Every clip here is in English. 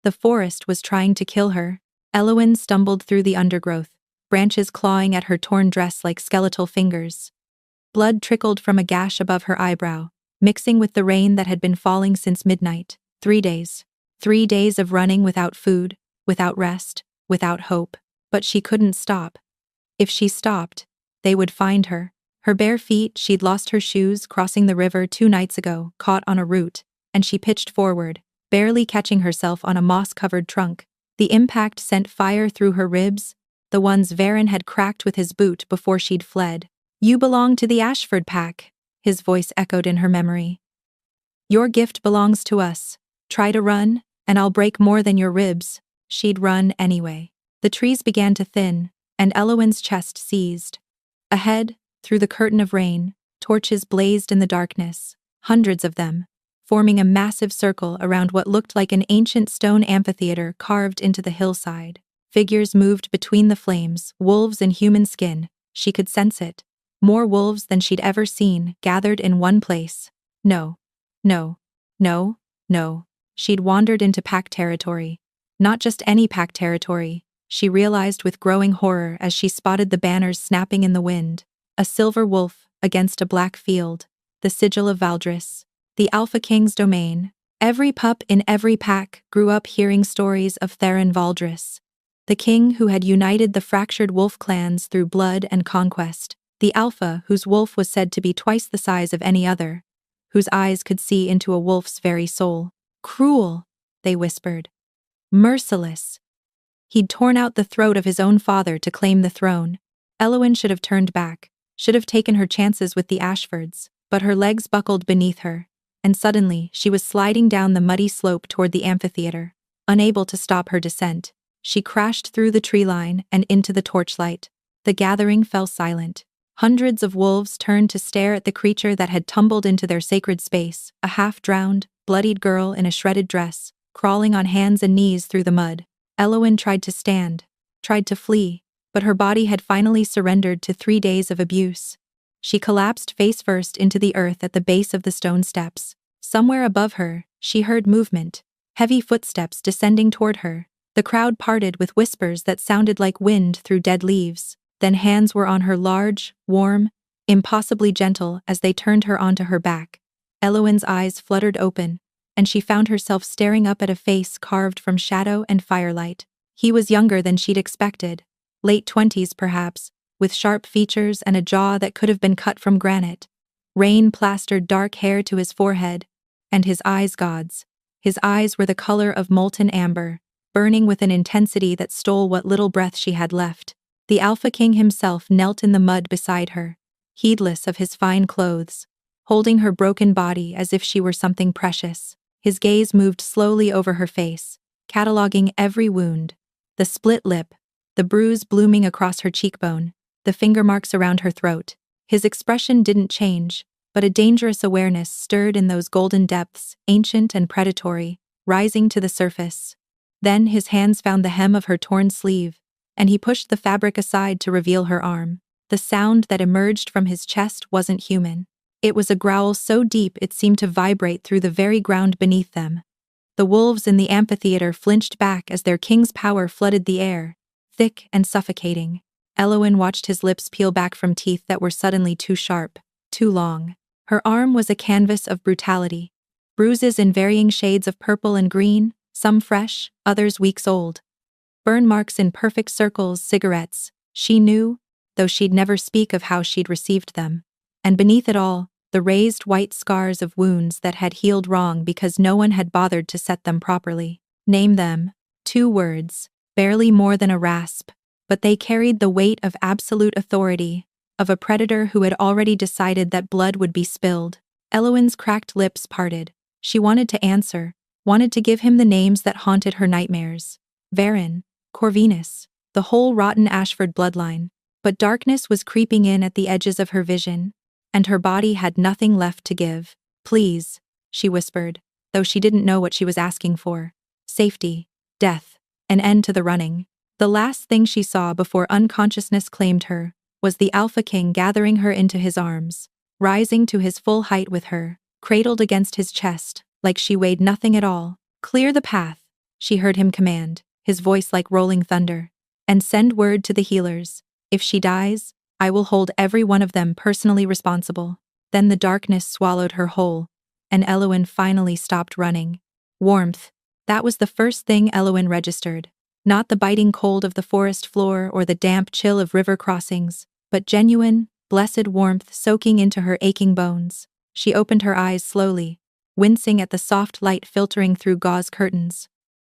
The forest was trying to kill her. Eowyn stumbled through the undergrowth, branches clawing at her torn dress like skeletal fingers. Blood trickled from a gash above her eyebrow, mixing with the rain that had been falling since midnight. 3 days. 3 days of running without food, without rest, without hope. But she couldn't stop. If she stopped, they would find her. Her bare feet, she'd lost her shoes crossing the river 2 nights ago, caught on a root, and she pitched forward, barely catching herself on a moss-covered trunk. The impact sent fire through her ribs, the ones Varen had cracked with his boot before she'd fled. "You belong to the Ashford pack," his voice echoed in her memory. "Your gift belongs to us. Try to run, and I'll break more than your ribs." She'd run anyway. The trees began to thin, and Eowyn's chest seized. Ahead, through the curtain of rain, torches blazed in the darkness, hundreds of them, forming a massive circle around what looked like an ancient stone amphitheater carved into the hillside. Figures moved between the flames, wolves in human skin. She could sense it. More wolves than she'd ever seen, gathered in one place. No. She'd wandered into pack territory. Not just any pack territory, she realized with growing horror as she spotted the banners snapping in the wind. A silver wolf against a black field, the sigil of Valdris, the Alpha King's domain. Every pup in every pack grew up hearing stories of Theron Valdris, the king who had united the fractured wolf clans through blood and conquest, the Alpha whose wolf was said to be twice the size of any other, whose eyes could see into a wolf's very soul. Cruel, they whispered. Merciless. He'd torn out the throat of his own father to claim the throne. Eowyn should have turned back, should have taken her chances with the Ashfords, but her legs buckled beneath her, and suddenly she was sliding down the muddy slope toward the amphitheater. Unable to stop her descent, she crashed through the tree line and into the torchlight. The gathering fell silent. Hundreds of wolves turned to stare at the creature that had tumbled into their sacred space, a half-drowned, bloodied girl in a shredded dress, crawling on hands and knees through the mud. Eowyn tried to stand, tried to flee, but her body had finally surrendered to 3 days of abuse. She collapsed face first into the earth at the base of the stone steps. Somewhere above her, she heard movement, heavy footsteps descending toward her. The crowd parted with whispers that sounded like wind through dead leaves. Then hands were on her large, warm, impossibly gentle as they turned her onto her back. Eowyn's eyes fluttered open, and she found herself staring up at a face carved from shadow and firelight. He was younger than she'd expected, late 20s perhaps, with sharp features and a jaw that could have been cut from granite. Rain plastered dark hair to his forehead, and his eyes gods. His eyes were the color of molten amber, burning with an intensity that stole what little breath she had left. The Alpha King himself knelt in the mud beside her, heedless of his fine clothes, holding her broken body as if she were something precious. His gaze moved slowly over her face, cataloging every wound, the split lip, the bruise blooming across her cheekbone, the finger marks around her throat. His expression didn't change, but a dangerous awareness stirred in those golden depths, ancient and predatory, rising to the surface. Then his hands found the hem of her torn sleeve, and he pushed the fabric aside to reveal her arm. The sound that emerged from his chest wasn't human. It was a growl so deep it seemed to vibrate through the very ground beneath them. The wolves in the amphitheater flinched back as their king's power flooded the air, thick and suffocating. Eowyn watched his lips peel back from teeth that were suddenly too sharp, too long. Her arm was a canvas of brutality. Bruises in varying shades of purple and green, some fresh, others weeks old. Burn marks in perfect circles, cigarettes, she knew, though she'd never speak of how she'd received them. And beneath it all, the raised white scars of wounds that had healed wrong because no one had bothered to set them properly. Name them. 2 words, barely more than a rasp, but they carried the weight of absolute authority, of a predator who had already decided that blood would be spilled. Eowyn's cracked lips parted. She wanted to answer, wanted to give him the names that haunted her nightmares. Varen, Corvinus, the whole rotten Ashford bloodline. But darkness was creeping in at the edges of her vision, and her body had nothing left to give. Please, she whispered, though she didn't know what she was asking for. Safety, death, an end to the running. The last thing she saw before unconsciousness claimed her was the Alpha King gathering her into his arms, rising to his full height with her, cradled against his chest, like she weighed nothing at all. Clear the path, she heard him command, his voice like rolling thunder. And send word to the healers. If she dies, I will hold every one of them personally responsible. Then the darkness swallowed her whole, and Elowen finally stopped running. Warmth. That was the first thing Elowen registered. Not the biting cold of the forest floor or the damp chill of river crossings, but genuine, blessed warmth soaking into her aching bones. She opened her eyes slowly, wincing at the soft light filtering through gauze curtains.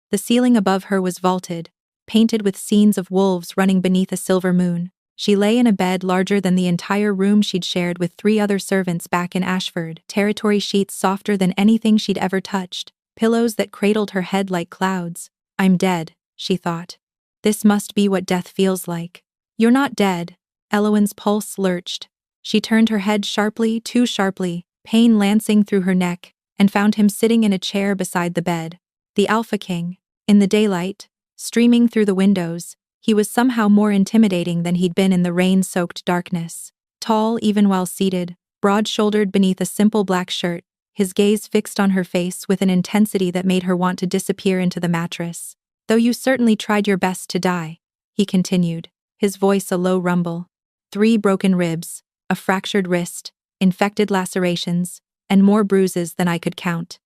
The ceiling above her was vaulted, painted with scenes of wolves running beneath a silver moon. She lay in a bed larger than the entire room she'd shared with 3 other servants back in Ashford, territory sheets softer than anything she'd ever touched, pillows that cradled her head like clouds. I'm dead, she thought. This must be what death feels like. You're not dead. Elowen's pulse lurched. She turned her head sharply, too sharply, pain lancing through her neck, and found him sitting in a chair beside the bed. The Alpha King. In the daylight, streaming through the windows, he was somehow more intimidating than he'd been in the rain-soaked darkness. Tall even while seated, broad-shouldered beneath a simple black shirt, his gaze fixed on her face with an intensity that made her want to disappear into the mattress. Though you certainly tried your best to die, he continued, his voice a low rumble. 3 broken ribs, a fractured wrist, infected lacerations, and more bruises than I could count.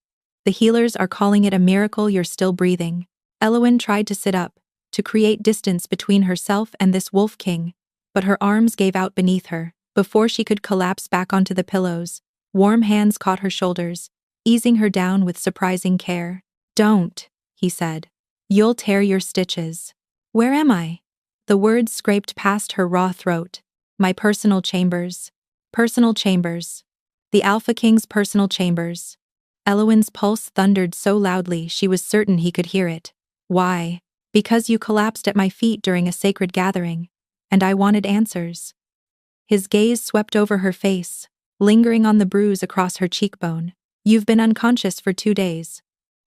The healers are calling it a miracle you're still breathing. Elowen tried to sit up, to create distance between herself and this wolf king, but her arms gave out beneath her. Before she could collapse back onto the pillows, warm hands caught her shoulders, easing her down with surprising care. Don't, he said. You'll tear your stitches. Where am I? The words scraped past her raw throat. My personal chambers. Personal chambers. The Alpha King's personal chambers. Elowen's pulse thundered so loudly she was certain he could hear it. Why? Because you collapsed at my feet during a sacred gathering, and I wanted answers. His gaze swept over her face, lingering on the bruise across her cheekbone. You've been unconscious for 2 days.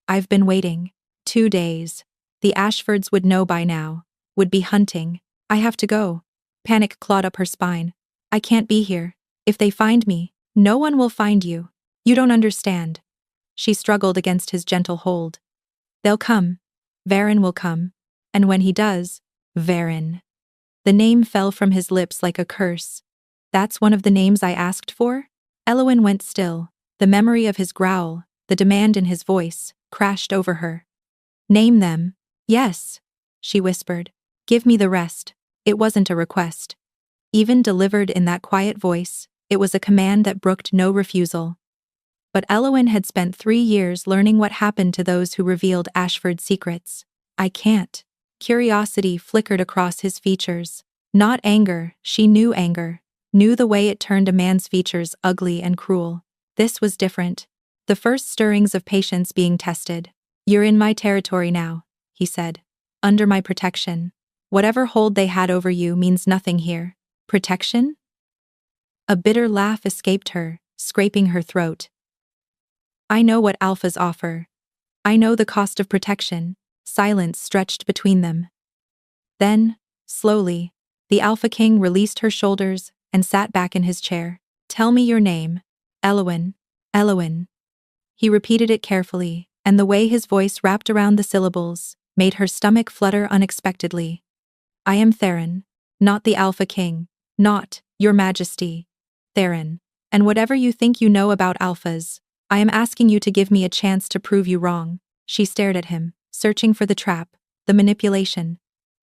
I've been waiting. 2 days. The Ashfords would know by now, would be hunting. I have to go. Panic clawed up her spine. I can't be here. If they find me, no one will find you. You don't understand. She struggled against his gentle hold. They'll come. Varen will come. And when he does, Varen. The name fell from his lips like a curse. That's one of the names I asked for? Elowen went still. The memory of his growl, the demand in his voice, crashed over her. Name them. Yes, she whispered. Give me the rest. It wasn't a request. Even delivered in that quiet voice, it was a command that brooked no refusal. But Elowen had spent 3 years learning what happened to those who revealed Ashford's secrets. I can't. Curiosity flickered across his features. Not anger, she knew anger. Knew the way it turned a man's features ugly and cruel. This was different. The first stirrings of patience being tested. You're in my territory now, he said. Under my protection. Whatever hold they had over you means nothing here. Protection? A bitter laugh escaped her, scraping her throat. I know what alphas offer. I know the cost of protection. Silence stretched between them. Then, slowly, the Alpha King released her shoulders and sat back in his chair. Tell me your name. Elowen. Elowen. He repeated it carefully, and the way his voice wrapped around the syllables made her stomach flutter unexpectedly. I am Theron, not the Alpha King, not, Your Majesty. Theron. And whatever you think you know about alphas, I am asking you to give me a chance to prove you wrong. She stared at him, searching for the trap, the manipulation.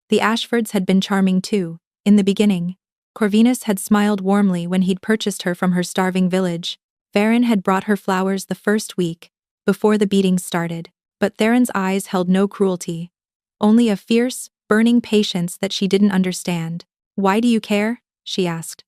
The Ashfords had been charming too, in the beginning. Corvinus had smiled warmly when he'd purchased her from her starving village. Varen had brought her flowers the first week, before the beatings started. But Theron's eyes held no cruelty. Only a fierce, burning patience that she didn't understand. Why do you care? She asked.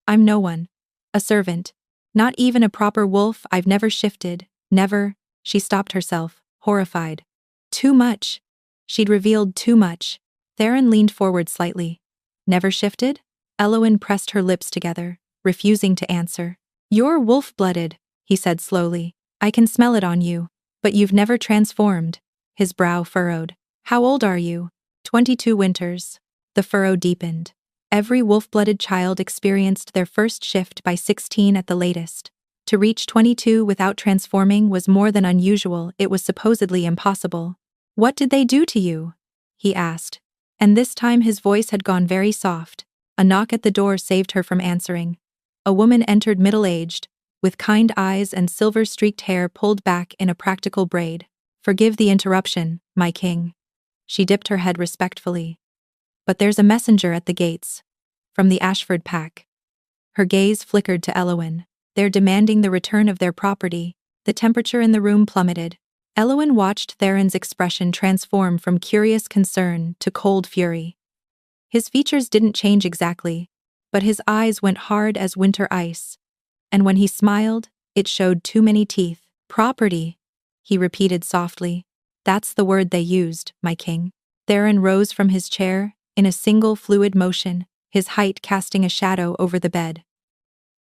I'm no one. A servant. Not even a proper wolf. I've never shifted. Never. She stopped herself, horrified. Too much. She'd revealed too much. Theron leaned forward slightly. Never shifted? Elowen pressed her lips together, refusing to answer. You're wolf-blooded, he said slowly. I can smell it on you. But you've never transformed. His brow furrowed. How old are you? 22 winters. The furrow deepened. Every wolf-blooded child experienced their first shift by 16 at the latest. To reach 22 without transforming was more than unusual. It was supposedly impossible. What did they do to you? He asked. And this time his voice had gone very soft. A knock at the door saved her from answering. A woman entered middle-aged, with kind eyes and silver-streaked hair pulled back in a practical braid. Forgive the interruption, my king. She dipped her head respectfully. But there's a messenger at the gates. From the Ashford pack. Her gaze flickered to Elowin. They're demanding the return of their property. The temperature in the room plummeted. Elowin watched Theron's expression transform from curious concern to cold fury. His features didn't change exactly, but his eyes went hard as winter ice. And when he smiled, it showed too many teeth. Property, he repeated softly. That's the word they used, my king. Theron rose from his chair, in a single fluid motion, his height casting a shadow over the bed.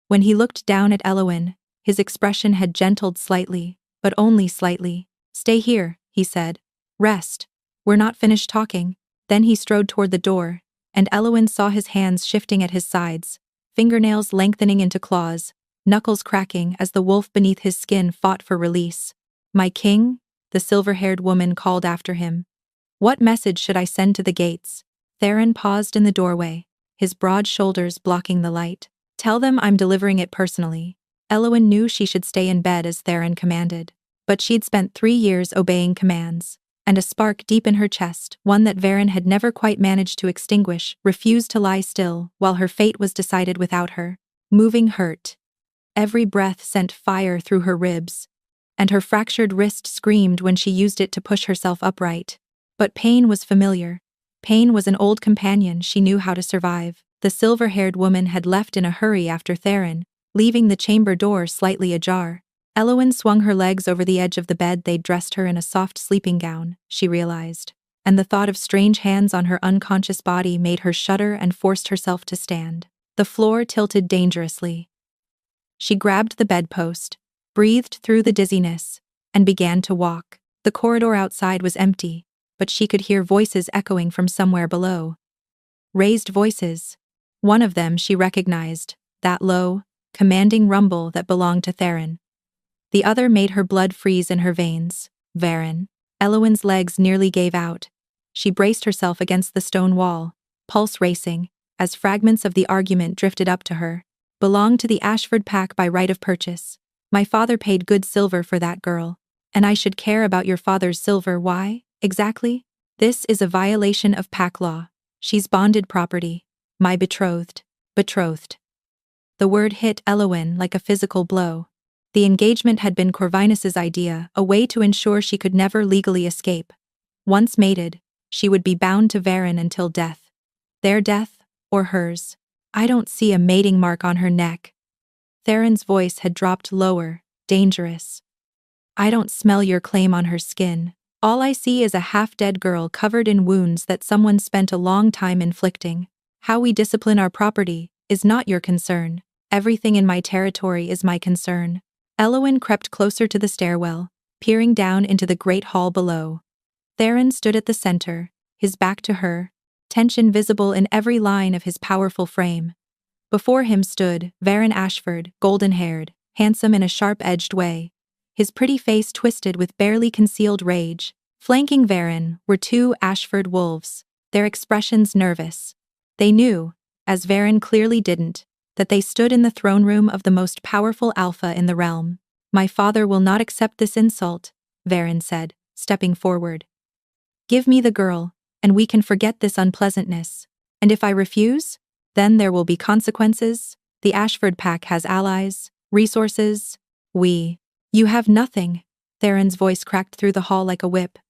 When he looked down at Elowin, his expression had gentled slightly, but only slightly. Stay here, he said. Rest. We're not finished talking. Then he strode toward the door, and Elowin saw his hands shifting at his sides, fingernails lengthening into claws, knuckles cracking as the wolf beneath his skin fought for release. My king, the silver-haired woman called after him. What message should I send to the gates? Theron paused in the doorway, his broad shoulders blocking the light. Tell them I'm delivering it personally. Elowin knew she should stay in bed as Theron commanded. But she'd spent 3 years obeying commands, and a spark deep in her chest, one that Veron had never quite managed to extinguish, refused to lie still while her fate was decided without her. Moving hurt. Every breath sent fire through her ribs, and her fractured wrist screamed when she used it to push herself upright. But pain was familiar. Pain was an old companion she knew how to survive. The silver-haired woman had left in a hurry after Theron, leaving the chamber door slightly ajar. Elowin swung her legs over the edge of the bed. They'd dressed her in a soft sleeping gown, she realized, and the thought of strange hands on her unconscious body made her shudder and forced herself to stand. The floor tilted dangerously. She grabbed the bedpost, breathed through the dizziness, and began to walk. The corridor outside was empty, but she could hear voices echoing from somewhere below. Raised voices. One of them she recognized, that low, commanding rumble that belonged to Theron. The other made her blood freeze in her veins. Veron. Elowin's legs nearly gave out. She braced herself against the stone wall, pulse racing, as fragments of the argument drifted up to her. Belonged to the Ashford pack by right of purchase. My father paid good silver for that girl, and I should care about your father's silver. Why, exactly? This is a violation of pack law. She's bonded property. My betrothed. Betrothed. The word hit Elowin like a physical blow. The engagement had been Corvinus's idea, a way to ensure she could never legally escape. Once mated, she would be bound to Veron until death. Their death, or hers. I don't see a mating mark on her neck. Theron's voice had dropped lower, dangerous. I don't smell your claim on her skin. All I see is a half-dead girl covered in wounds that someone spent a long time inflicting. How we discipline our property is not your concern. Everything in my territory is my concern. Elowin crept closer to the stairwell, peering down into the great hall below. Theron stood at the center, his back to her, tension visible in every line of his powerful frame. Before him stood Veron Ashford, golden-haired, handsome in a sharp-edged way, his pretty face twisted with barely concealed rage. Flanking Veron were 2 Ashford wolves, their expressions nervous. They knew, as Veron clearly didn't, that they stood in the throne room of the most powerful alpha in the realm. My father will not accept this insult, Veron said, stepping forward. Give me the girl, and we can forget this unpleasantness. And if I refuse, then there will be consequences. The Ashford pack has allies, resources. You have nothing. Theron's voice cracked through the hall like a whip.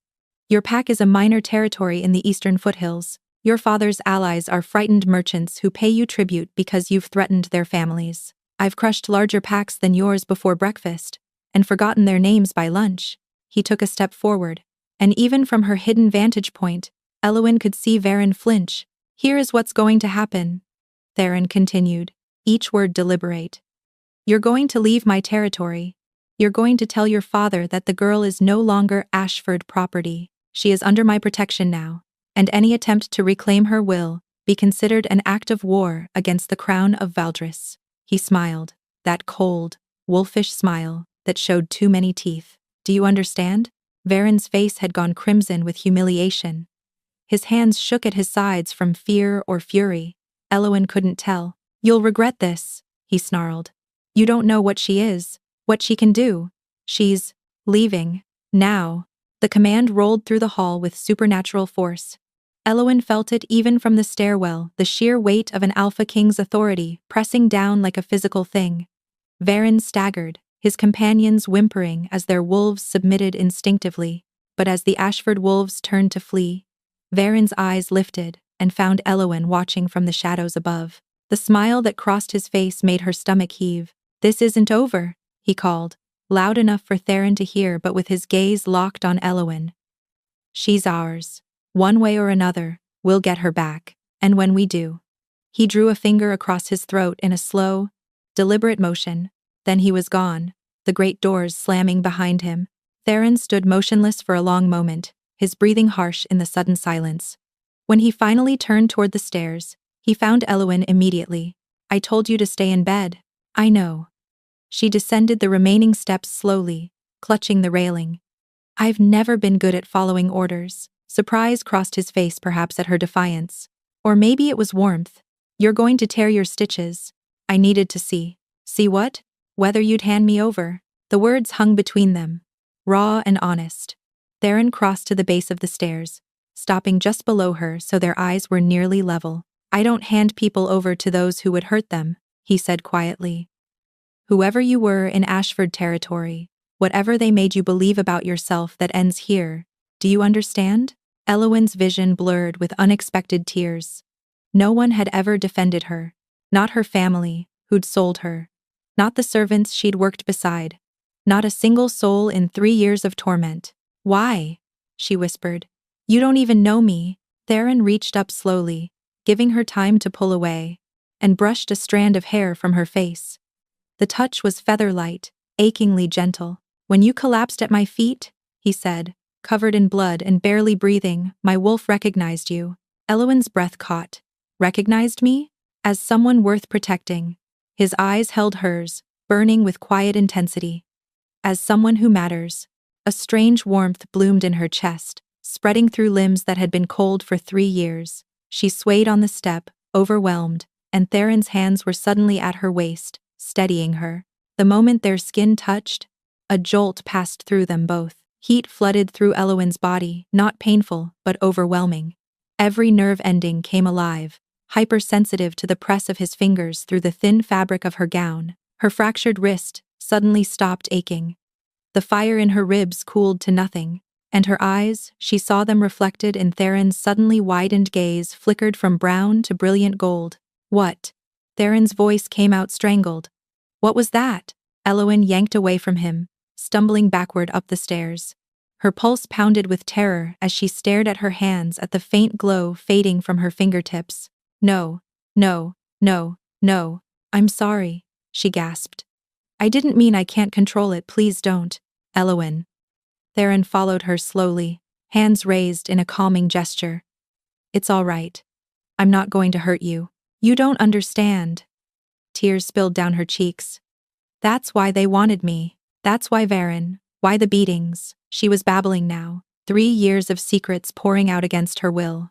Your pack is a minor territory in the eastern foothills. Your father's allies are frightened merchants who pay you tribute because you've threatened their families. I've crushed larger packs than yours before breakfast, and forgotten their names by lunch. He took a step forward, and even from her hidden vantage point, Elowin could see Veron flinch. Here is what's going to happen, Theron continued, each word deliberate. You're going to leave my territory. You're going to tell your father that the girl is no longer Ashford property. She is under my protection now, and any attempt to reclaim her will be considered an act of war against the crown of Valdris. He smiled, that cold, wolfish smile that showed too many teeth. Do you understand? Varen's face had gone crimson with humiliation. His hands shook at his sides from fear or fury. Elowin couldn't tell. "You'll regret this," he snarled. "You don't know what she is, what she can do. She's leaving. Now." The command rolled through the hall with supernatural force. Elowin felt it even from the stairwell, the sheer weight of an Alpha King's authority pressing down like a physical thing. Varen staggered, his companions whimpering as their wolves submitted instinctively. But as the Ashford wolves turned to flee, Varen's eyes lifted and found Elowin watching from the shadows above. The smile that crossed his face made her stomach heave. "This isn't over," he called, loud enough for Theron to hear but with his gaze locked on Elowin. "She's ours. One way or another, we'll get her back, and when we do." He drew a finger across his throat in a slow, deliberate motion. Then he was gone, the great doors slamming behind him. Theron stood motionless for a long moment, his breathing harsh in the sudden silence. When he finally turned toward the stairs, he found Elowin immediately. "I told you to stay in bed." "I know." She descended the remaining steps slowly, clutching the railing. "I've never been good at following orders." Surprise crossed his face, perhaps at her defiance. Or maybe it was warmth. "You're going to tear your stitches." "I needed to see." "See what?" "Whether you'd hand me over." The words hung between them, raw and honest. Theron crossed to the base of the stairs, stopping just below her so their eyes were nearly level. "I don't hand people over to those who would hurt them," he said quietly. "Whoever you were in Ashford territory, whatever they made you believe about yourself that ends here, do you understand?" Elowin's vision blurred with unexpected tears. No one had ever defended her. Not her family, who'd sold her. Not the servants she'd worked beside. Not a single soul in 3 years of torment. "Why?" she whispered. "You don't even know me." Theron reached up slowly, giving her time to pull away, and brushed a strand of hair from her face. The touch was feather-light, achingly gentle. "When you collapsed at my feet," he said, covered in blood and barely breathing, "my wolf recognized you." Elowin's breath caught. "Recognized me?" As someone worth protecting. His eyes held hers, burning with quiet intensity. "As someone who matters." A strange warmth bloomed in her chest, spreading through limbs that had been cold for 3 years. She swayed on the step, overwhelmed, and Theron's hands were suddenly at her waist, steadying her. The moment their skin touched, a jolt passed through them both. Heat flooded through Elowin's body, not painful, but overwhelming. Every nerve ending came alive, hypersensitive to the press of his fingers through the thin fabric of her gown. Her fractured wrist suddenly stopped aching. The fire in her ribs cooled to nothing, and her eyes, she saw them reflected in Theron's suddenly widened gaze, flickered from brown to brilliant gold. "What?" Theron's voice came out strangled. "What was that?" Elowin yanked away from him, stumbling backward up the stairs. Her pulse pounded with terror as she stared at her hands, at the faint glow fading from her fingertips. "No, no, no, no, I'm sorry," she gasped. "I didn't mean I can't control it, please don't." "Elowin." Theron followed her slowly, hands raised in a calming gesture. "It's all right. I'm not going to hurt you. You don't understand." Tears spilled down her cheeks. "That's why they wanted me. That's why Varen, why the beatings." She was babbling now, 3 years of secrets pouring out against her will.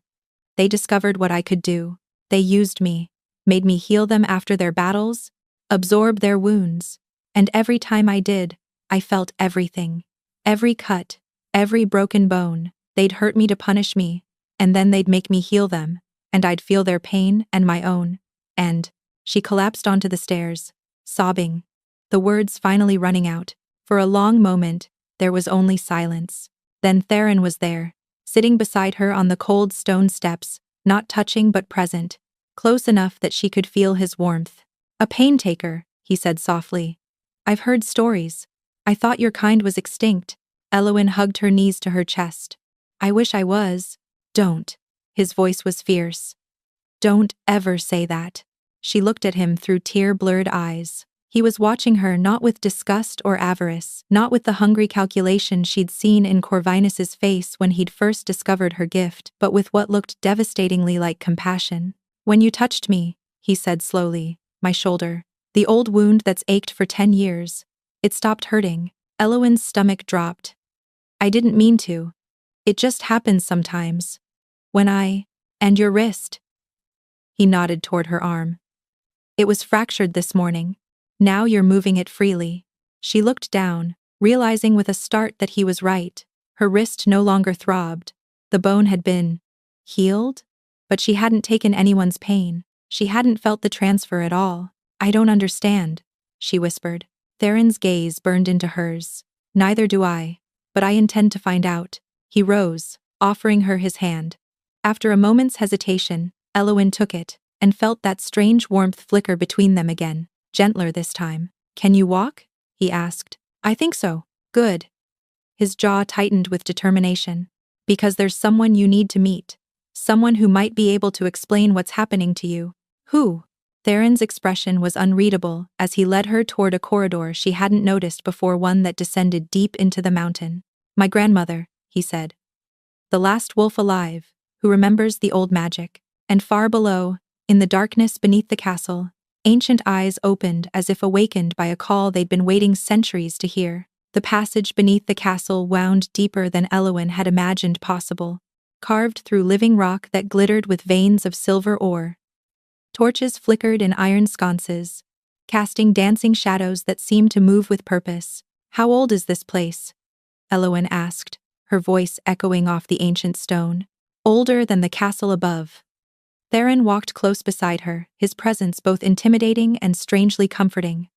"They discovered what I could do. They used me, made me heal them after their battles, absorb their wounds. And every time I did, I felt everything. Every cut, every broken bone. They'd hurt me to punish me, and then they'd make me heal them, and I'd feel their pain and my own. And..." She collapsed onto the stairs, sobbing, the words finally running out. For a long moment, there was only silence. Then Theron was there, sitting beside her on the cold stone steps, not touching but present, close enough that she could feel his warmth. "A pain taker," he said softly. "I've heard stories. I thought your kind was extinct." Elowin hugged her knees to her chest. "I wish I was." "Don't." His voice was fierce. "Don't ever say that." She looked at him through tear-blurred eyes. He was watching her not with disgust or avarice, not with the hungry calculation she'd seen in Corvinus's face when he'd first discovered her gift, but with what looked devastatingly like compassion. "When you touched me," he said slowly, "my shoulder, the old wound that's ached for 10 years, it stopped hurting." Elowin's stomach dropped. I didn't mean to. It just happens sometimes. And your wrist. He nodded toward her arm. It was fractured this morning. Now you're moving it freely. She looked down, realizing with a start that he was right. Her wrist no longer throbbed. The bone had been healed? But she hadn't taken anyone's pain. She hadn't felt the transfer at all. I don't understand, she whispered. Theron's gaze burned into hers. Neither do I. But I intend to find out. He rose, offering her his hand. After a moment's hesitation, Eowyn took it, and felt that strange warmth flicker between them again, gentler this time. Can you walk? He asked. I think so. Good. His jaw tightened with determination. Because there's someone you need to meet. Someone who might be able to explain what's happening to you. Who? Theron's expression was unreadable as he led her toward a corridor she hadn't noticed before, one that descended deep into the mountain. My grandmother, he said. The last wolf alive, who remembers the old magic. And far below, in the darkness beneath the castle, ancient eyes opened as if awakened by a call they'd been waiting centuries to hear. The passage beneath the castle wound deeper than Eowyn had imagined possible, carved through living rock that glittered with veins of silver ore. Torches flickered in iron sconces, casting dancing shadows that seemed to move with purpose. How old is this place? Eowyn asked, her voice echoing off the ancient stone. Older than the castle above. Theron walked close beside her, his presence both intimidating and strangely comforting.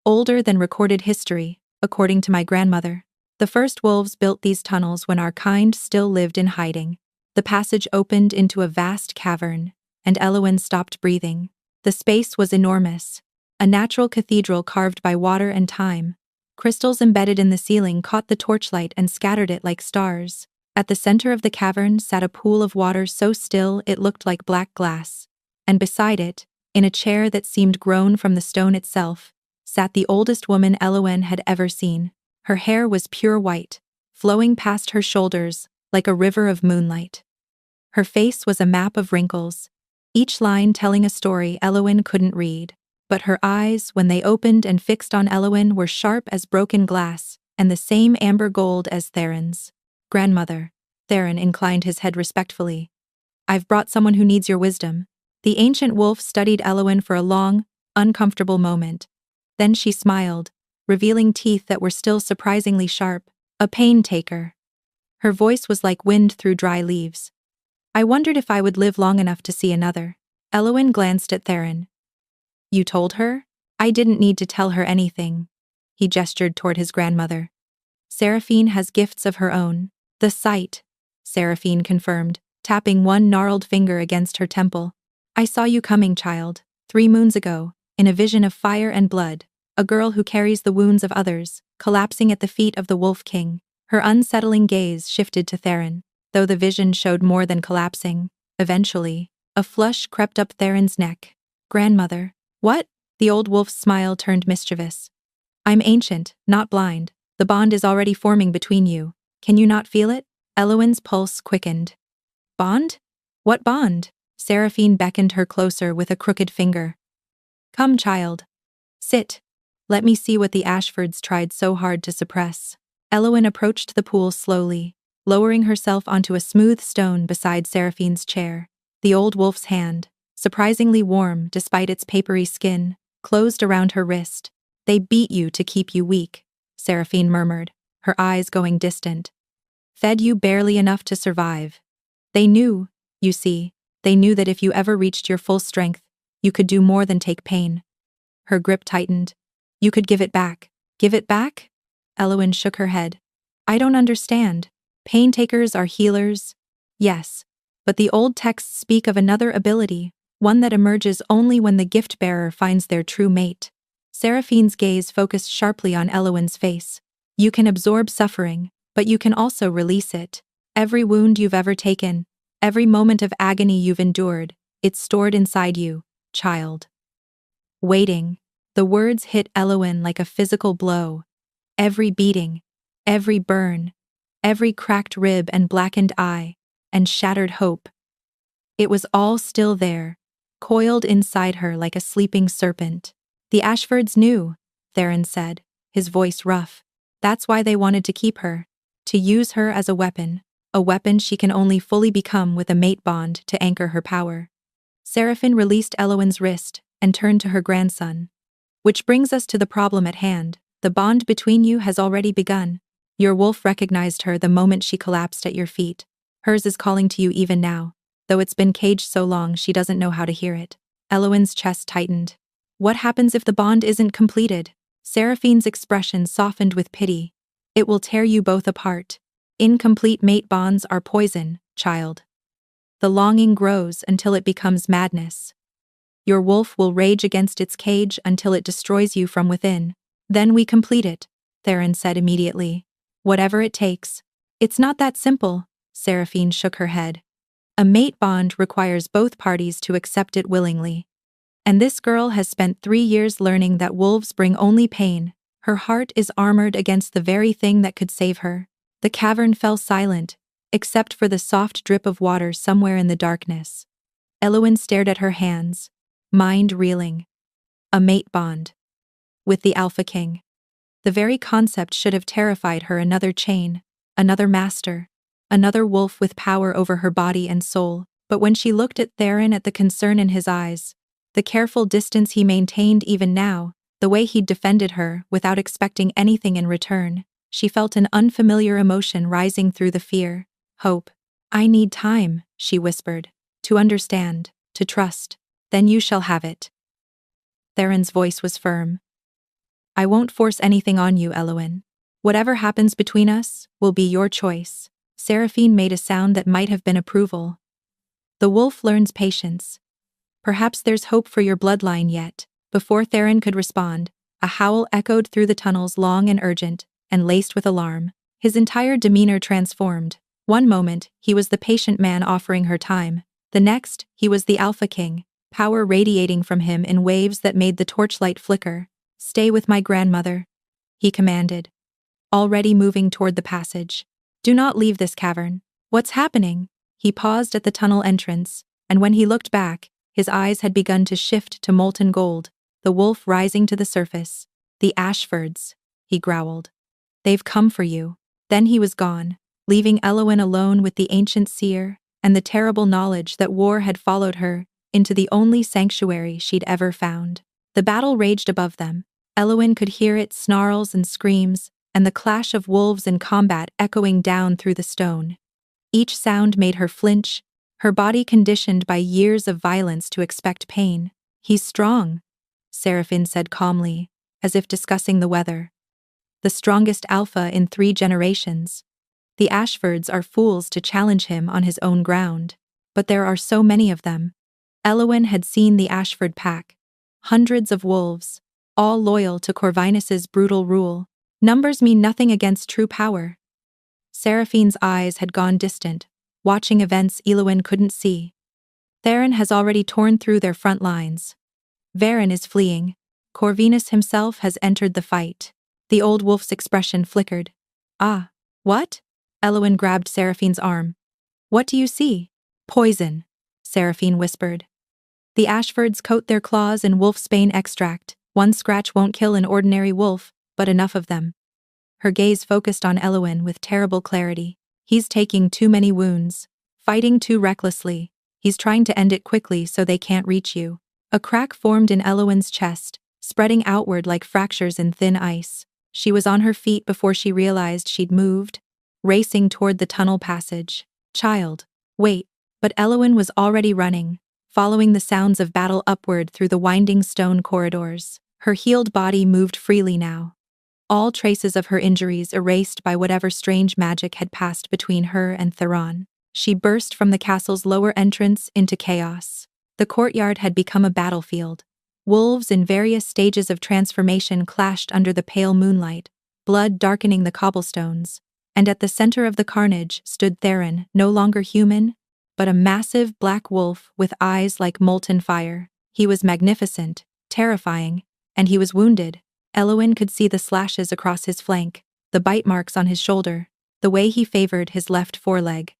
Older than recorded history, according to my grandmother. The first wolves built these tunnels when our kind still lived in hiding. The passage opened into a vast cavern, and Eowyn stopped breathing. The space was enormous, a natural cathedral carved by water and time. Crystals embedded in the ceiling caught the torchlight and scattered it like stars. At the center of the cavern sat a pool of water so still it looked like black glass. And beside it, in a chair that seemed grown from the stone itself, sat the oldest woman Eowyn had ever seen. Her hair was pure white, flowing past her shoulders like a river of moonlight. Her face was a map of wrinkles, each line telling a story Eowyn couldn't read. But her eyes, when they opened and fixed on Eowyn, were sharp as broken glass, and the same amber gold as Theron's. Grandmother. Theron inclined his head respectfully. I've brought someone who needs your wisdom. The ancient wolf studied Eowyn for a long, uncomfortable moment. Then she smiled, revealing teeth that were still surprisingly sharp. A pain taker. Her voice was like wind through dry leaves. I wondered if I would live long enough to see another. Eowyn glanced at Theron. You told her? I didn't need to tell her anything. He gestured toward his grandmother. Seraphine has gifts of her own. The sight, Seraphine confirmed, tapping one gnarled finger against her temple. I saw you coming, child, 3 moons ago, in a vision of fire and blood, a girl who carries the wounds of others, collapsing at the feet of the Wolf King. Her unsettling gaze shifted to Theron, though the vision showed more than collapsing. Eventually, a flush crept up Theron's neck. Grandmother. What? The old wolf's smile turned mischievous. I'm ancient, not blind. The bond is already forming between you. Can you not feel it? Eowyn's pulse quickened. Bond? What bond? Seraphine beckoned her closer with a crooked finger. Come, child. Sit. Let me see what the Ashfords tried so hard to suppress. Eowyn approached the pool slowly, lowering herself onto a smooth stone beside Seraphine's chair. The old wolf's hand, surprisingly warm despite its papery skin, closed around her wrist. They beat you to keep you weak, Seraphine murmured, her eyes going distant. Fed you barely enough to survive. They knew, you see, they knew that if you ever reached your full strength, you could do more than take pain. Her grip tightened. You could give it back. Give it back? Eowyn shook her head. I don't understand. Pain takers are healers. Yes, but the old texts speak of another ability, one that emerges only when the gift-bearer finds their true mate. Seraphine's gaze focused sharply on Eowyn's face. You can absorb suffering, but you can also release it. Every wound you've ever taken, every moment of agony you've endured, it's stored inside you, child. Waiting. The words hit Eowyn like a physical blow. Every beating, every burn, every cracked rib and blackened eye, and shattered hope. It was all still there, coiled inside her like a sleeping serpent. The Ashfords knew, Theron said, his voice rough. That's why they wanted to keep her. to use her as a weapon she can only fully become with a mate bond to anchor her power. Seraphine released Elowen's wrist and turned to her grandson. Which brings us to the problem at hand. The bond between you has already begun. Your wolf recognized her the moment she collapsed at your feet. Hers is calling to you even now, though it's been caged so long she doesn't know how to hear it. Elowen's chest tightened. What happens if the bond isn't completed? Seraphine's expression softened with pity. It will tear you both apart. Incomplete mate bonds are poison, child. The longing grows until it becomes madness. Your wolf will rage against its cage until it destroys you from within. Then we complete it, Theron said immediately. Whatever it takes. It's not that simple, Seraphine shook her head. A mate bond requires both parties to accept it willingly. And this girl has spent 3 years learning that wolves bring only pain. Her heart is armored against the very thing that could save her. The cavern fell silent, except for the soft drip of water somewhere in the darkness. Elowen stared at her hands, mind reeling. A mate bond. With the Alpha King. The very concept should have terrified her. Another chain, another master, another wolf with power over her body and soul. But when she looked at Theron, at the concern in his eyes, the careful distance he maintained even now, the way he'd defended her without expecting anything in return, she felt an unfamiliar emotion rising through the fear. Hope. I need time, she whispered. To understand, to trust. Then you shall have it. Theron's voice was firm. I won't force anything on you, Elowen. Whatever happens between us will be your choice. Seraphine made a sound that might have been approval. The wolf learns patience. Perhaps there's hope for your bloodline yet. Before Theron could respond, a howl echoed through the tunnels, long and urgent, and laced with alarm. His entire demeanor transformed. One moment, he was the patient man offering her time. The next, he was the Alpha King, power radiating from him in waves that made the torchlight flicker. Stay with my grandmother, he commanded, already moving toward the passage. Do not leave this cavern. What's happening? He paused at the tunnel entrance, and when he looked back, his eyes had begun to shift to molten gold, the wolf rising to the surface. The Ashfords, he growled. They've come for you. Then he was gone, leaving Elowen alone with the ancient seer and the terrible knowledge that war had followed her into the only sanctuary she'd ever found. The battle raged above them. Elowen could hear its snarls and screams, and the clash of wolves in combat echoing down through the stone. Each sound made her flinch, her body conditioned by years of violence to expect pain. He's strong, Seraphine said calmly, as if discussing the weather. The strongest alpha in 3 generations. The Ashfords are fools to challenge him on his own ground, but there are so many of them. Elowen had seen the Ashford pack. Hundreds of wolves, all loyal to Corvinus's brutal rule. Numbers mean nothing against true power. Seraphine's eyes had gone distant, watching events Elowen couldn't see. Theron has already torn through their front lines. Varen is fleeing. Corvinus himself has entered the fight. The old wolf's expression flickered. Ah, what? Elowen grabbed Seraphine's arm. What do you see? Poison, Seraphine whispered. The Ashfords coat their claws in wolfsbane extract. One scratch won't kill an ordinary wolf, but enough of them. Her gaze focused on Elowen with terrible clarity. He's taking too many wounds, fighting too recklessly. He's trying to end it quickly so they can't reach you. A crack formed in Elowen's chest, spreading outward like fractures in thin ice. She was on her feet before she realized she'd moved, racing toward the tunnel passage. Child, wait. But Elowen was already running, following the sounds of battle upward through the winding stone corridors. Her healed body moved freely now. All traces of her injuries erased by whatever strange magic had passed between her and Theron. She burst from the castle's lower entrance into chaos. The courtyard had become a battlefield. Wolves in various stages of transformation clashed under the pale moonlight, blood darkening the cobblestones. And at the center of the carnage stood Theron, no longer human, but a massive black wolf with eyes like molten fire. He was magnificent, terrifying, and he was wounded. Elowen could see the slashes across his flank, the bite marks on his shoulder, the way he favored his left foreleg.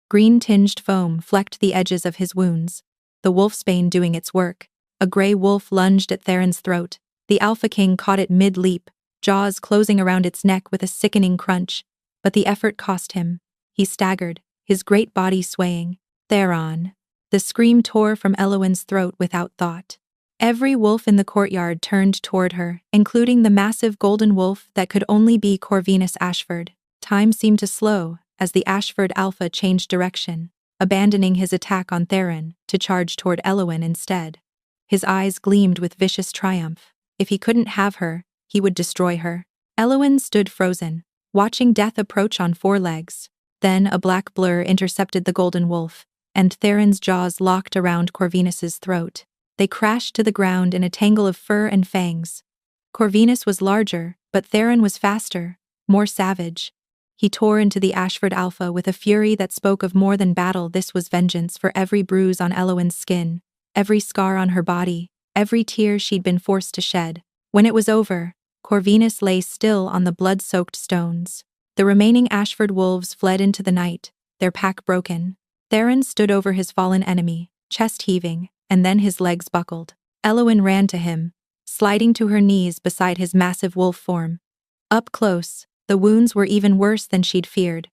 Green-tinged foam flecked the edges of his wounds, the wolfsbane doing its work. A gray wolf lunged at Theron's throat. The Alpha King caught it mid-leap, jaws closing around its neck with a sickening crunch. but the effort cost him. He staggered, his great body swaying. Theron. The scream tore from Elowin's throat without thought. Every wolf in the courtyard turned toward her, including the massive golden wolf that could only be Corvinus Ashford. Time seemed to slow as the Ashford Alpha changed direction, abandoning his attack on Theron to charge toward Elowin instead. His eyes gleamed with vicious triumph. If he couldn't have her, he would destroy her. Elowin stood frozen, watching death approach on four legs. Then a black blur intercepted the golden wolf, and Theron's jaws locked around Corvinus's throat. They crashed to the ground in a tangle of fur and fangs. Corvinus was larger, but Theron was faster, more savage. He tore into the Ashford Alpha with a fury that spoke of more than battle. This was vengeance for every bruise on Elowin's skin, every scar on her body, every tear she'd been forced to shed. When it was over, Corvinus lay still on the blood-soaked stones. The remaining Ashford wolves fled into the night, their pack broken. Theron stood over his fallen enemy, chest heaving, and then his legs buckled. Elowin ran to him, sliding to her knees beside his massive wolf form. Up close, the wounds were even worse than she'd feared.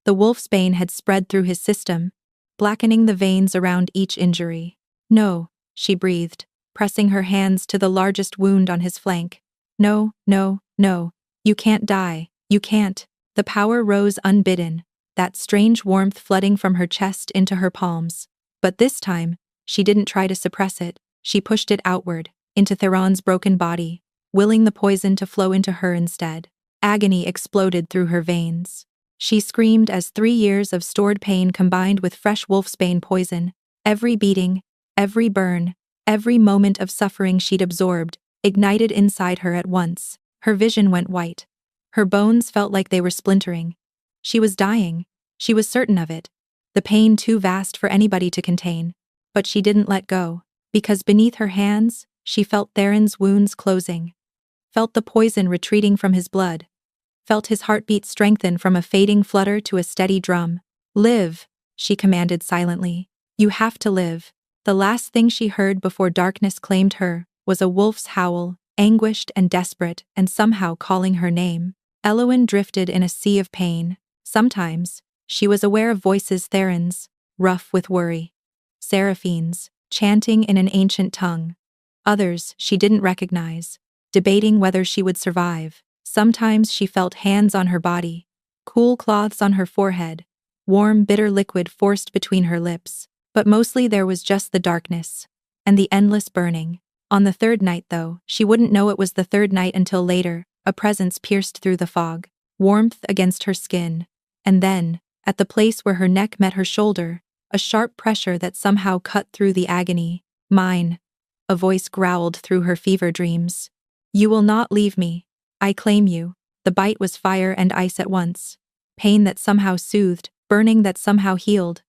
The wolfsbane had spread through his system, blackening the veins around each injury. "No," she breathed, pressing her hands to the largest wound on his flank. "No, no, no. You can't die. You can't." The power rose unbidden, that strange warmth flooding from her chest into her palms. But this time, she didn't try to suppress it. She pushed it outward, into Theron's broken body, willing the poison to flow into her instead. Agony exploded through her veins. She screamed as 3 years of stored pain combined with fresh wolfsbane poison. Every beating, every burn, every moment of suffering she'd absorbed, ignited inside her at once. Her vision went white. Her bones felt like they were splintering. She was dying. She was certain of it. The pain too vast for anybody to contain. But she didn't let go, because beneath her hands, she felt Theron's wounds closing. Felt the poison retreating from his blood. Felt his heartbeat strengthen from a fading flutter to a steady drum. "Live," she commanded silently. "You have to live." The last thing she heard before darkness claimed her was a wolf's howl, anguished and desperate, and somehow calling her name. Elowin drifted in a sea of pain. Sometimes, she was aware of voices Theron's, rough with worry. Seraphine's, chanting in an ancient tongue. Others she didn't recognize, debating whether she would survive. Sometimes she felt hands on her body, cool cloths on her forehead, warm bitter liquid forced between her lips. But mostly there was just the darkness, and the endless burning. On the third night though, she wouldn't know it was the third night until later, a presence pierced through the fog, warmth against her skin. And then, at the place where her neck met her shoulder, a sharp pressure that somehow cut through the agony. "Mine," a voice growled through her fever dreams. "You will not leave me. I claim you." The bite was fire and ice at once. Pain that somehow soothed, burning that somehow healed.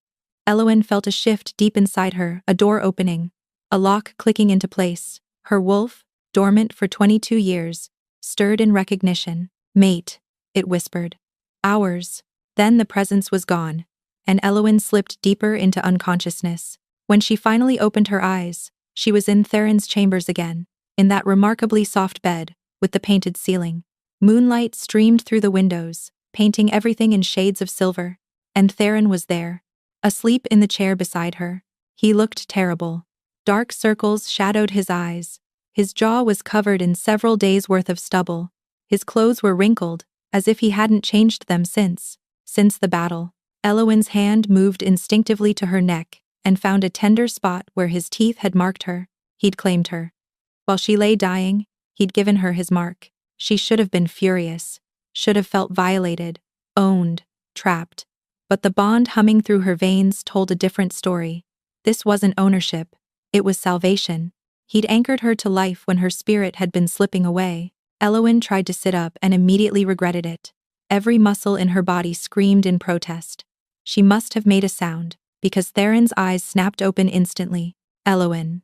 Elowin felt a shift deep inside her, a door opening, a lock clicking into place. Her wolf, dormant for 22 years, stirred in recognition. "Mate," it whispered. "Ours." Then the presence was gone, and Elowin slipped deeper into unconsciousness. When she finally opened her eyes, she was in Theron's chambers again, in that remarkably soft bed, with the painted ceiling. Moonlight streamed through the windows, painting everything in shades of silver, and Theron was there, asleep in the chair beside her. He looked terrible. Dark circles shadowed his eyes. His jaw was covered in several days' worth of stubble. His clothes were wrinkled, as if he hadn't changed them since the battle. Elowin's hand moved instinctively to her neck and found a tender spot where his teeth had marked her. He'd claimed her. While she lay dying, he'd given her his mark. She should have been furious, should have felt violated, owned, trapped. But the bond humming through her veins told a different story. This wasn't ownership, it was salvation. He'd anchored her to life when her spirit had been slipping away. Elowin tried to sit up and immediately regretted it. Every muscle in her body screamed in protest. She must have made a sound, because Theron's eyes snapped open instantly. "Elowin."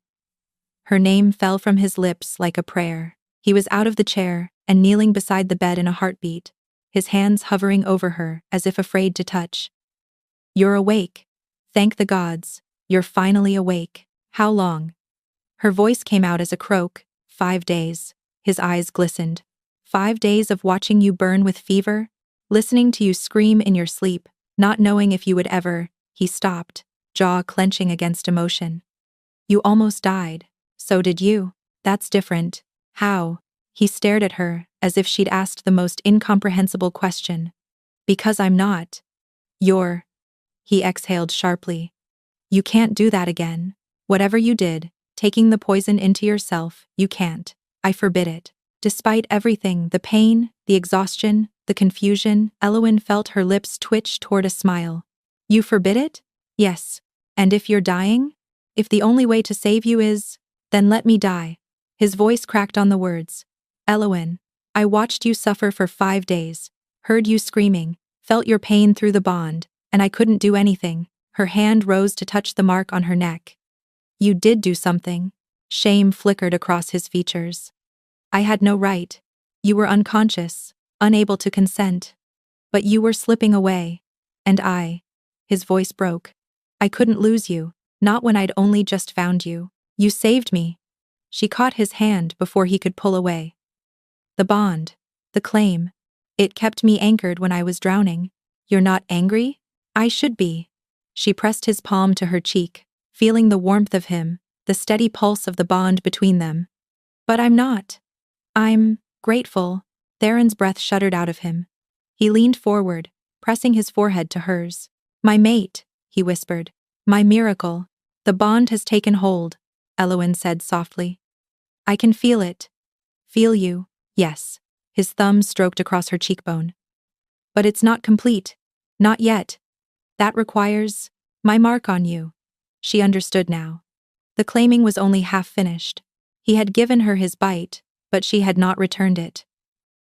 Her name fell from his lips like a prayer. He was out of the chair and kneeling beside the bed in a heartbeat, his hands hovering over her as if afraid to touch. "You're awake. Thank the gods, you're finally awake. How long?" Her voice came out as a croak. 5 days. His eyes glistened. 5 days of watching you burn with fever? Listening to you scream in your sleep, not knowing if you would ever. He stopped, jaw clenching against emotion. You almost died. So did you. That's different. How? He stared at her, as if she'd asked the most incomprehensible question. Because I'm not. You're. He exhaled sharply. You can't do that again. Whatever you did, taking the poison into yourself, you can't. I forbid it. Despite everything, the pain, the exhaustion, the confusion, Elowen felt her lips twitch toward a smile. You forbid it? Yes. And if you're dying? If the only way to save you is, then let me die. His voice cracked on the words. Elowen, I watched you suffer for 5 days, heard you screaming, felt your pain through the bond, and I couldn't do anything. Her hand rose to touch the mark on her neck. You did do something. Shame flickered across his features. I had no right. You were unconscious, unable to consent. But you were slipping away. And I. His voice broke. I couldn't lose you, not when I'd only just found you. You saved me. She caught his hand before he could pull away. The bond. The claim. It kept me anchored when I was drowning. You're not angry? I should be. She pressed his palm to her cheek, feeling the warmth of him, the steady pulse of the bond between them. But I'm not. I'm grateful. Theron's breath shuddered out of him. He leaned forward, pressing his forehead to hers. My mate, he whispered. My miracle. The bond has taken hold, Elowen said softly. I can feel it. Feel you, yes. His thumb stroked across her cheekbone. But it's not complete. Not yet. That requires my mark on you. She understood now. The claiming was only half finished. He had given her his bite, but she had not returned it.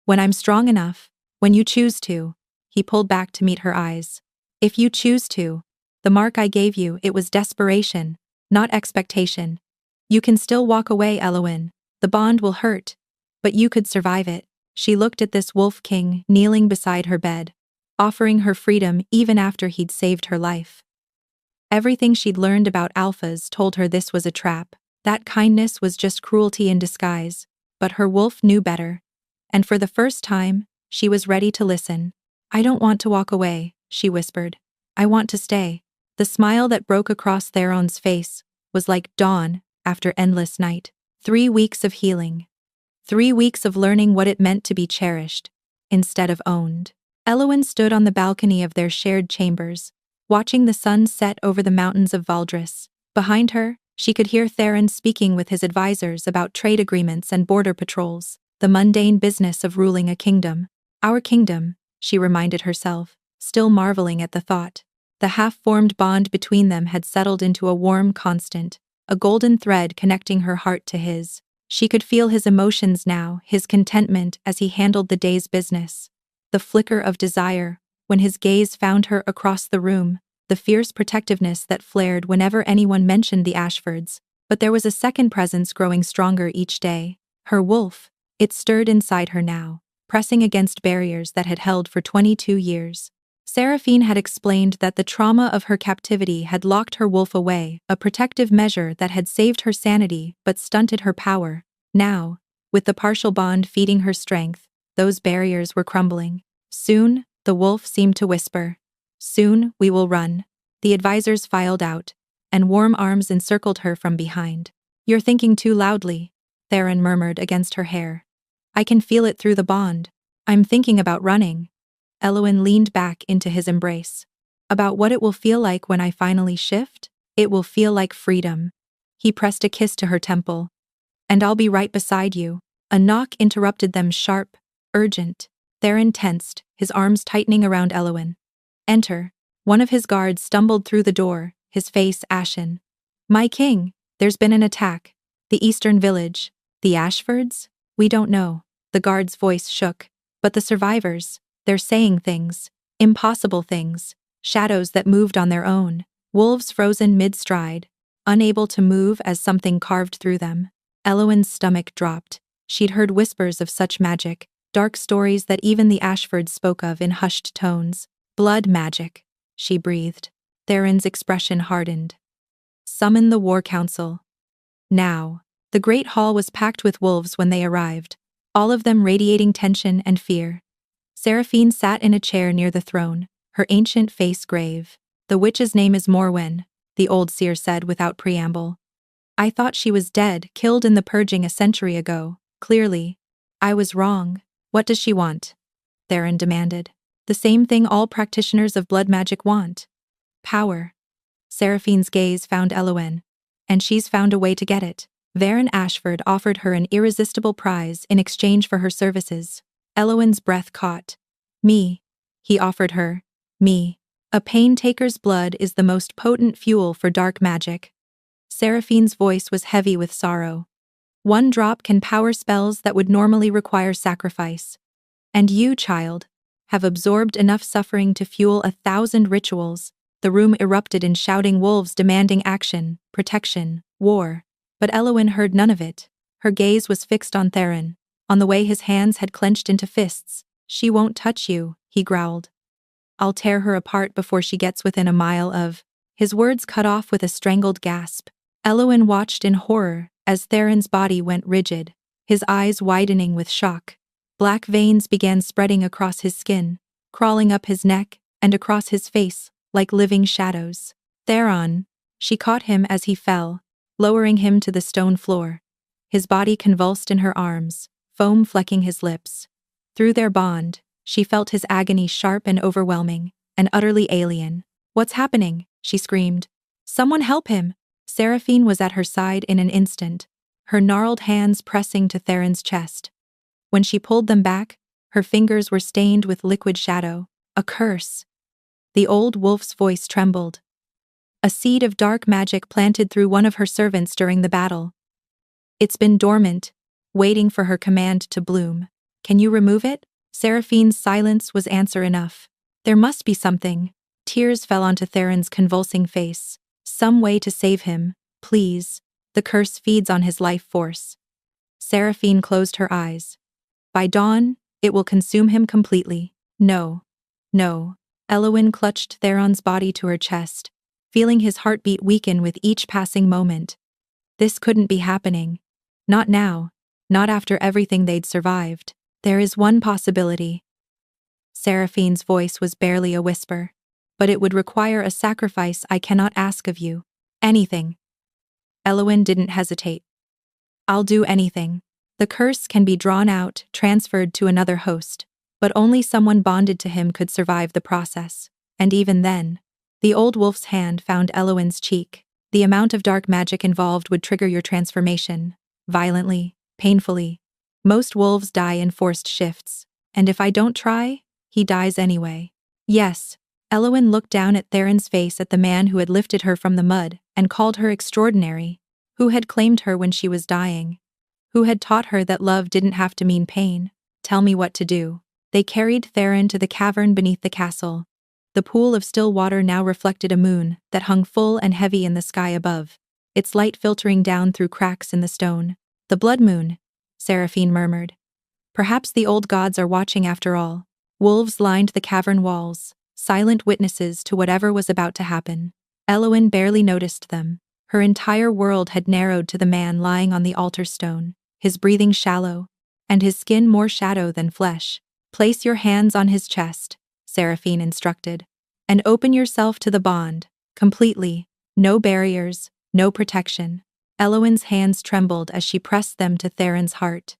When I'm strong enough, when you choose to, he pulled back to meet her eyes. If you choose to, the mark I gave you, it was desperation, not expectation. You can still walk away, Elowen. The bond will hurt, but you could survive it. She looked at this wolf king kneeling beside her bed, offering her freedom even after he'd saved her life. Everything she'd learned about alphas told her this was a trap, that kindness was just cruelty in disguise, but her wolf knew better. And for the first time, she was ready to listen. I don't want to walk away, she whispered. I want to stay. The smile that broke across Theron's face was like dawn after endless night. 3 weeks of healing. 3 weeks of learning what it meant to be cherished, instead of owned. Elowen stood on the balcony of their shared chambers, watching the sun set over the mountains of Valdris. Behind her, she could hear Theron speaking with his advisors about trade agreements and border patrols, the mundane business of ruling a kingdom. Our kingdom, she reminded herself, still marveling at the thought. The half-formed bond between them had settled into a warm constant, a golden thread connecting her heart to his. She could feel his emotions now, his contentment as he handled the day's business. The flicker of desire, when his gaze found her across the room, the fierce protectiveness that flared whenever anyone mentioned the Ashfords. But there was a second presence growing stronger each day. Her wolf. It stirred inside her now, pressing against barriers that had held for 22 years. Seraphine had explained that the trauma of her captivity had locked her wolf away, a protective measure that had saved her sanity but stunted her power. Now, with the partial bond feeding her strength, those barriers were crumbling. Soon, the wolf seemed to whisper. Soon, we will run. The advisors filed out, and warm arms encircled her from behind. You're thinking too loudly, Theron murmured against her hair. I can feel it through the bond. I'm thinking about running. Elowen leaned back into his embrace. About what it will feel like when I finally shift? It will feel like freedom. He pressed a kiss to her temple. And I'll be right beside you. A knock interrupted them, sharp, urgent. Theron tensed, his arms tightening around Elowen. Enter. One of his guards stumbled through the door, his face ashen. My king, there's been an attack. The eastern village. The Ashfords? We don't know. The guard's voice shook. But the survivors, they're saying things. Impossible things. Shadows that moved on their own. Wolves frozen mid-stride, unable to move as something carved through them. Elowen's stomach dropped. She'd heard whispers of such magic, dark stories that even the Ashfords spoke of in hushed tones. Blood magic, she breathed. Theron's expression hardened. Summon the War Council. Now. The great hall was packed with wolves when they arrived, all of them radiating tension and fear. Seraphine sat in a chair near the throne, her ancient face grave. "The witch's name is Morwen," the old seer said without preamble. "I thought she was dead, killed in the purging a century ago. Clearly, I was wrong. What does she want?" Theron demanded. "The same thing all practitioners of blood magic want. Power." Seraphine's gaze found Elowen. "And she's found a way to get it." Varen Ashford offered her an irresistible prize in exchange for her services. Elowen's breath caught. "Me," he offered her. "Me. A pain-taker's blood is the most potent fuel for dark magic." Seraphine's voice was heavy with sorrow. "One drop can power spells that would normally require sacrifice. And you, child, have absorbed enough suffering to fuel 1,000 rituals." The room erupted in shouting wolves demanding action, protection, war. But Elowen heard none of it. Her gaze was fixed on Theron, on the way his hands had clenched into fists. "She won't touch you," he growled. "I'll tear her apart before she gets within a mile of—" His words cut off with a strangled gasp. Elowen watched in horror as Theron's body went rigid, his eyes widening with shock. Black veins began spreading across his skin, crawling up his neck and across his face like living shadows. "Theron!" She caught him as he fell, lowering him to the stone floor. His body convulsed in her arms, foam flecking his lips. Through their bond, she felt his agony sharp and overwhelming, and utterly alien. "What's happening?" she screamed. "Someone help him!" Seraphine was at her side in an instant, her gnarled hands pressing to Theron's chest. When she pulled them back, her fingers were stained with liquid shadow. "A curse." The old wolf's voice trembled. "A seed of dark magic planted through one of her servants during the battle. It's been dormant, waiting for her command to bloom. Can you remove it?" Seraphine's silence was answer enough. "There must be something." Tears fell onto Theron's convulsing face. "Some way to save him, please. The curse feeds on his life force." Seraphine closed her eyes. "By dawn, it will consume him completely." "No. No." Elowen clutched Theron's body to her chest, feeling his heartbeat weaken with each passing moment. This couldn't be happening. Not now. Not after everything they'd survived. "There is one possibility." Seraphine's voice was barely a whisper. "But it would require a sacrifice I cannot ask of you. Anything." Elowen didn't hesitate. "I'll do anything. The curse can be drawn out, transferred to another host, but only someone bonded to him could survive the process. And even then." The old wolf's hand found Elowen's cheek. "The amount of dark magic involved would trigger your transformation. Violently, painfully. Most wolves die in forced shifts. And if I don't try, he dies anyway." "Yes." Elowen looked down at Theron's face, at the man who had lifted her from the mud and called her extraordinary, who had claimed her when she was dying, who had taught her that love didn't have to mean pain. "Tell me what to do." They carried Theron to the cavern beneath the castle. The pool of still water now reflected a moon that hung full and heavy in the sky above, its light filtering down through cracks in the stone. "The blood moon," Seraphine murmured. "Perhaps the old gods are watching after all." Wolves lined the cavern walls, silent witnesses to whatever was about to happen. Elowen barely noticed them. Her entire world had narrowed to the man lying on the altar stone, his breathing shallow, and his skin more shadow than flesh. "Place your hands on his chest," Seraphine instructed, "and open yourself to the bond, completely. No barriers, no protection." Elowen's hands trembled as she pressed them to Theron's heart.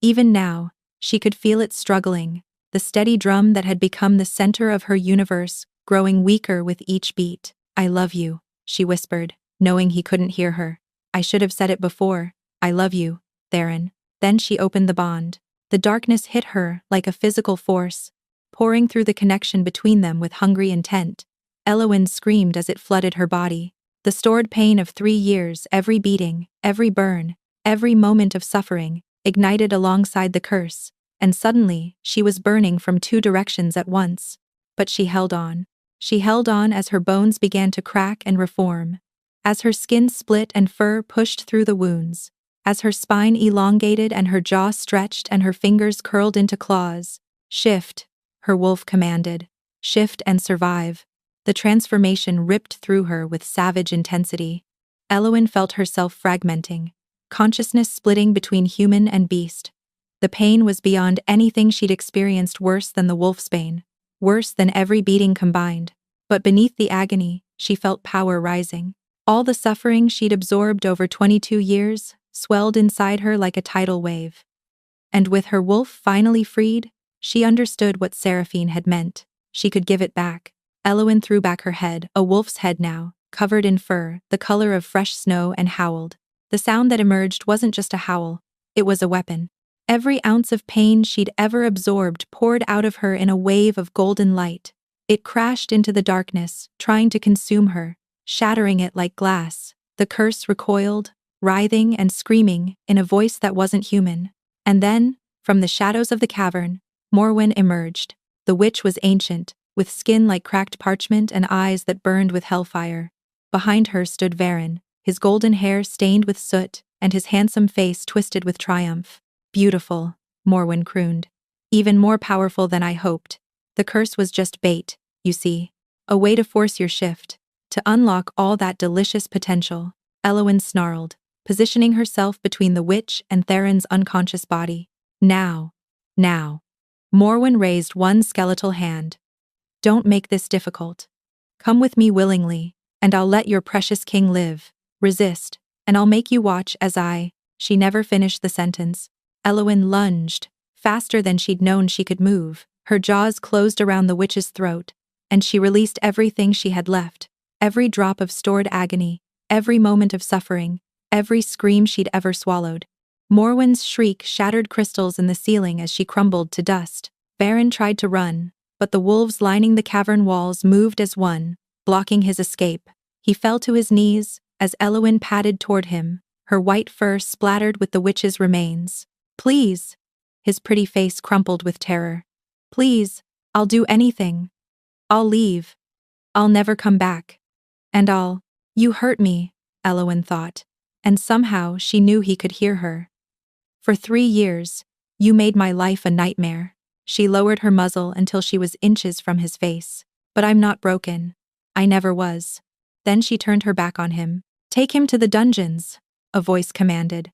Even now, she could feel it struggling, the steady drum that had become the center of her universe, growing weaker with each beat. "I love you," she whispered, knowing he couldn't hear her. "I should have said it before. I love you, Theron." Then she opened the bond. The darkness hit her like a physical force, pouring through the connection between them with hungry intent. Elowen screamed as it flooded her body. The stored pain of 3 years, every beating, every burn, every moment of suffering, ignited alongside the curse, and suddenly she was burning from 2 directions at once. But she held on. She held on as her bones began to crack and reform, as her skin split and fur pushed through the wounds, as her spine elongated and her jaw stretched and her fingers curled into claws. "Shift," her wolf commanded. "Shift and survive." The transformation ripped through her with savage intensity. Elowen felt herself fragmenting, consciousness splitting between human and beast. The pain was beyond anything she'd experienced, worse than the wolf's bane, worse than every beating combined. But beneath the agony, she felt power rising. All the suffering she'd absorbed over 22 years swelled inside her like a tidal wave. And with her wolf finally freed, she understood what Seraphine had meant. She could give it back. Elowen threw back her head, a wolf's head now, covered in fur, the color of fresh snow, and howled. The sound that emerged wasn't just a howl, it was a weapon. Every ounce of pain she'd ever absorbed poured out of her in a wave of golden light. It crashed into the darkness, trying to consume her, shattering it like glass. The curse recoiled, writhing and screaming in a voice that wasn't human. And then, from the shadows of the cavern, Morwen emerged. The witch was ancient, with skin like cracked parchment and eyes that burned with hellfire. Behind her stood Varen, his golden hair stained with soot and his handsome face twisted with triumph. "Beautiful," Morwen crooned. "Even more powerful than I hoped. The curse was just bait, you see. A way to force your shift, to unlock all that delicious potential." Elowen snarled, positioning herself between the witch and Theron's unconscious body. Now. Morwen raised one skeletal hand. "Don't make this difficult. Come with me willingly, and I'll let your precious king live. Resist, and I'll make you watch as I—" She never finished the sentence. Elowen lunged, faster than she'd known she could move. Her jaws closed around the witch's throat, and she released everything she had left, every drop of stored agony, every moment of suffering, every scream she'd ever swallowed. Morwen's shriek shattered crystals in the ceiling as she crumbled to dust. Varen tried to run, but the wolves lining the cavern walls moved as one, blocking his escape. He fell to his knees as Elowen padded toward him, her white fur splattered with the witch's remains. "Please." His pretty face crumpled with terror. "Please, I'll do anything. I'll leave. I'll never come back. And I'll—" "You hurt me," Elowen thought, and somehow she knew he could hear her. "For 3 years, you made my life a nightmare." She lowered her muzzle until she was inches from his face. "But I'm not broken. I never was." Then she turned her back on him. "Take him to the dungeons," a voice commanded.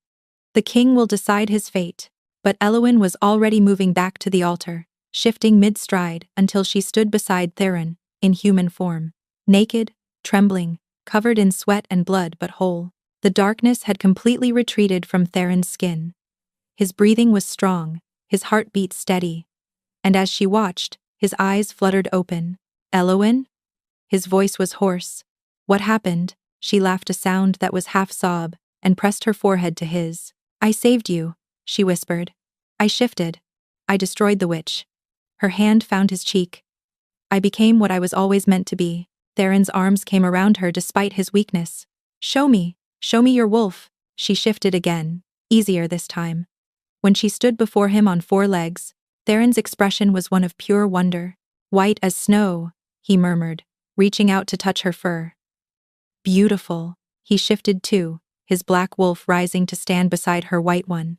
"The king will decide his fate." But Elowen was already moving back to the altar, shifting mid-stride until she stood beside Theron, in human form. Naked, trembling, covered in sweat and blood but whole. The darkness had completely retreated from Theron's skin. His breathing was strong, his heart beat steady. And as she watched, his eyes fluttered open. "Elowen?" His voice was hoarse. "What happened?" She laughed, a sound that was half sob, and pressed her forehead to his. "I saved you," she whispered. "I shifted. I destroyed the witch." Her hand found his cheek. "I became what I was always meant to be." Theron's arms came around her despite his weakness. Show me your wolf." She shifted again, easier this time. When she stood before him on 4 legs, Theron's expression was one of pure wonder. "White as snow," he murmured, reaching out to touch her fur. "Beautiful." He shifted too, his black wolf rising to stand beside her white one.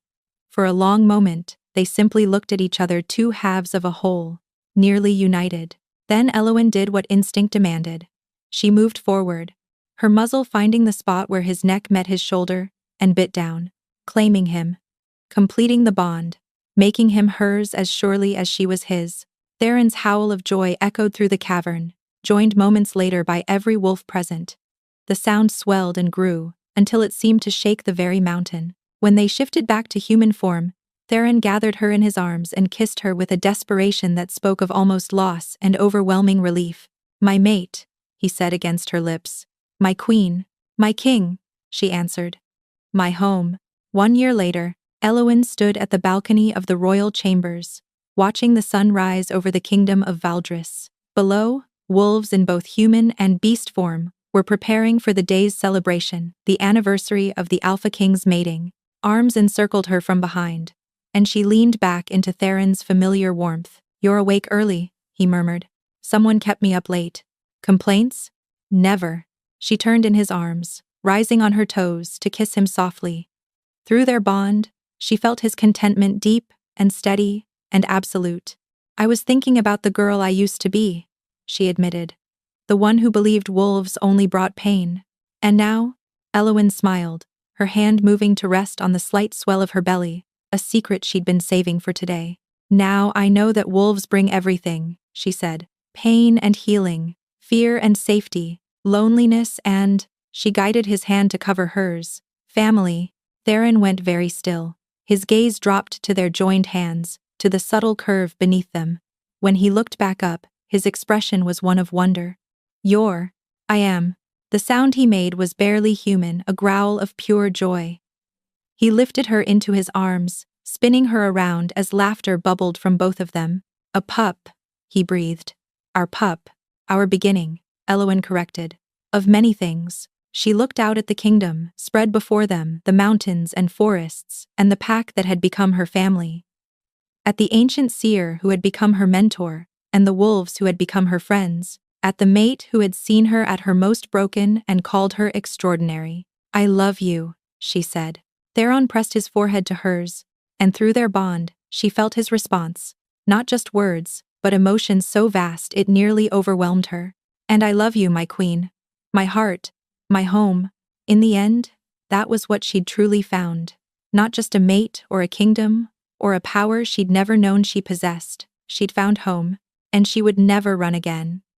For a long moment, they simply looked at each other, 2 halves of a whole, nearly united. Then Elowen did what instinct demanded. She moved forward, her muzzle finding the spot where his neck met his shoulder, and bit down, claiming him, completing the bond, making him hers as surely as she was his. Theron's howl of joy echoed through the cavern, joined moments later by every wolf present. The sound swelled and grew, until it seemed to shake the very mountain. When they shifted back to human form, Theron gathered her in his arms and kissed her with a desperation that spoke of almost loss and overwhelming relief. "My mate," he said against her lips. "My queen. My king," she answered. "My home." 1 year later, Elowen stood at the balcony of the royal chambers, watching the sun rise over the kingdom of Valdris. Below, wolves in both human and beast form were preparing for the day's celebration, the anniversary of the Alpha King's mating. Arms encircled her from behind, and she leaned back into Theron's familiar warmth. "You're awake early," he murmured. "Someone kept me up late." "Complaints?" "Never." She turned in his arms, rising on her toes to kiss him softly. Through their bond, she felt his contentment deep and steady and absolute. "I was thinking about the girl I used to be," she admitted. "The one who believed wolves only brought pain." "And now?" Elowen smiled, her hand moving to rest on the slight swell of her belly. a secret she'd been saving for today. Now I know that wolves bring everything, she said. Pain and healing, fear and safety, loneliness and, she guided his hand to cover hers, family. Theron went very still. His gaze dropped to their joined hands, to the subtle curve beneath them. When he looked back up, his expression was one of wonder. I am. The sound he made was barely human, a growl of pure joy. He lifted her into his arms, spinning her around as laughter bubbled from both of them. A pup, he breathed. Our pup, our beginning, Elowen corrected. Of many things. She looked out at the kingdom, spread before them, the mountains and forests, and the pack that had become her family. At the ancient seer who had become her mentor, and the wolves who had become her friends, at the mate who had seen her at her most broken and called her extraordinary. I love you, she said. Theron pressed his forehead to hers, and through their bond, she felt his response. Not just words, but emotion so vast it nearly overwhelmed her. And I love you, my queen. My heart, my home. In the end, that was what she'd truly found. Not just a mate or a kingdom, or a power she'd never known she possessed. She'd found home, and she would never run again.